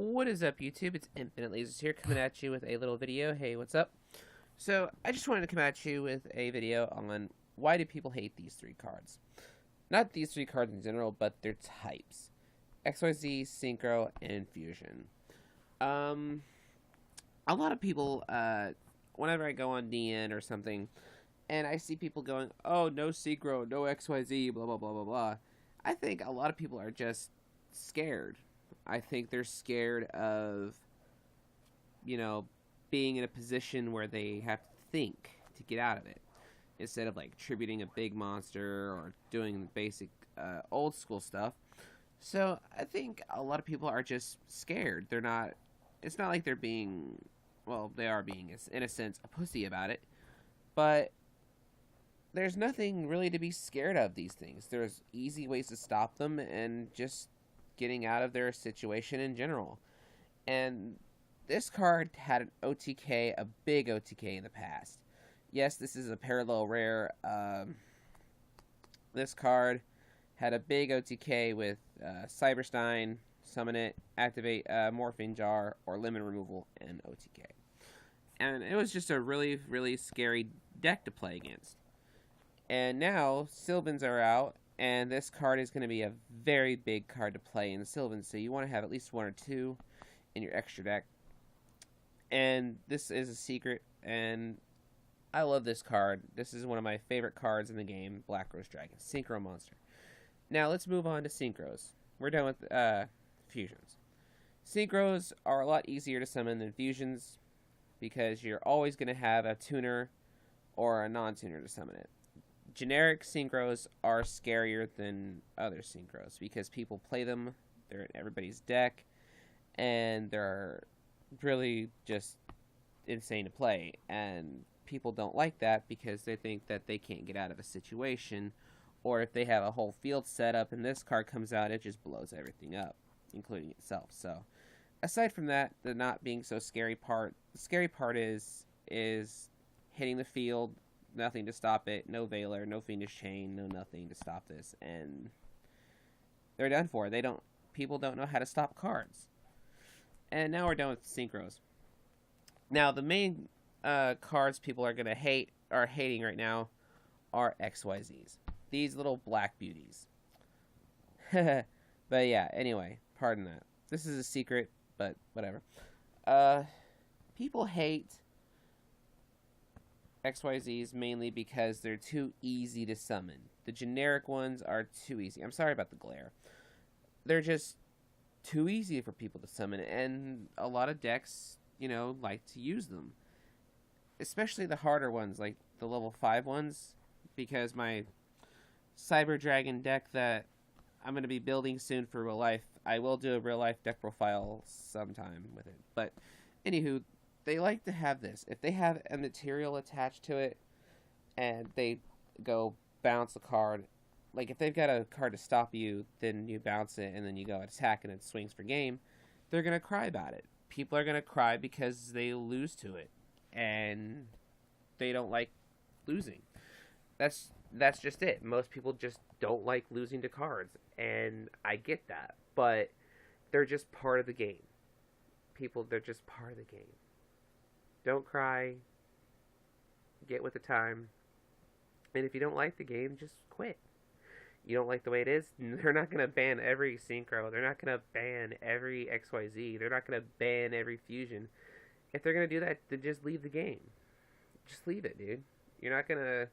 What is up, YouTube? It's Infinite Lasers here, coming at you with a little video. Hey, what's up? So, I just wanted to come at you with a video on why do people hate these three cards. Not these three cards in general, but their types. XYZ, Synchro, and Fusion. A lot of people, whenever I go on DN or something, and I see people going, oh, no Synchro, no XYZ, blah, blah, blah, blah, blah. I think a lot of people are just scared. I think they're scared of, being in a position where they have to think to get out of it. Instead of, like, tributing a big monster or doing the basic old school stuff. So, I think a lot of people are just scared. They're not, it's not like they're being, well, they are being, in a sense, a pussy about it. But there's nothing really to be scared of these things. There's easy ways to stop them and just getting out of their situation in general. And this card had an OTK, a big OTK in the past. Yes, this is a parallel rare. This card had a big OTK with Cyberstein, summon it, activate Morphine Jar, or limit removal, and OTK. And it was just a really, really scary deck to play against. And now, Sylvans are out, and this card is going to be a very big card to play in the Sylvans, so you want to have at least one or two in your extra deck. And this is a secret, and I love this card. This is one of my favorite cards in the game, Black Rose Dragon, Synchro Monster. Now, let's move on to Synchros. We're done with Fusions. Synchros are a lot easier to summon than Fusions, because you're always going to have a tuner or a non-tuner to summon it. Generic Synchros are scarier than other Synchros because people play them, they're in everybody's deck, and they're really just insane to play. And people don't like that because they think that they can't get out of a situation, or if they have a whole field set up and this card comes out, it just blows everything up, including itself. So, aside from that, the not being so scary part, the scary part is hitting the field. Nothing to stop it. No Veiler, no Fiendish Chain, no nothing to stop this, and they're done for. People don't know how to stop cards. And now we're done with Synchros. Now the main cards people are hating right now are XYZs. These little black beauties. But yeah, anyway, pardon that. This is a secret, but whatever. People hate XYZs mainly because they're too easy to summon. The generic ones are too easy. I'm sorry about the glare. They're just too easy for people to summon, and a lot of decks, like to use them. Especially the harder ones, like the level 5 ones, because my Cyber Dragon deck that I'm going to be building soon for real life, I will do a real life deck profile sometime with it. But, anywho, they like to have this. If they have a material attached to it and they go bounce a card, like if they've got a card to stop you, then you bounce it and then you go attack and it swings for game, they're going to cry about it. People are going to cry because they lose to it and they don't like losing. That's just it. Most people just don't like losing to cards, and I get that, but they're just part of the game. They're just part of the game. Don't cry. Get with the time. And if you don't like the game, just quit. You don't like the way it is, they're not going to ban every Synchro. They're not going to ban every XYZ. They're not going to ban every Fusion. If they're going to do that, then just leave the game. Just leave it, dude. You're not going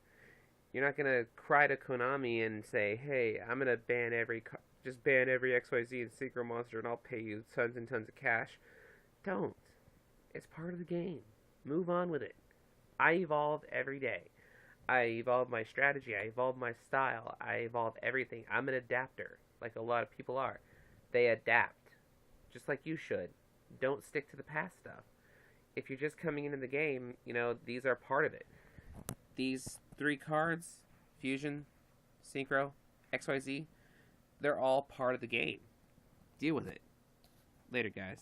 to cry to Konami and say, "Hey, I'm going to ban every XYZ and Synchro Monster and I'll pay you tons and tons of cash." Don't. It's part of the game. Move on with it. I evolve every day. I evolve my strategy. I evolve my style. I evolve everything. I'm an adapter, like a lot of people are. They adapt, just like you should. Don't stick to the past stuff. If you're just coming into the game, these are part of it. These three cards, Fusion, Synchro, XYZ, they're all part of the game. Deal with it. Later, guys.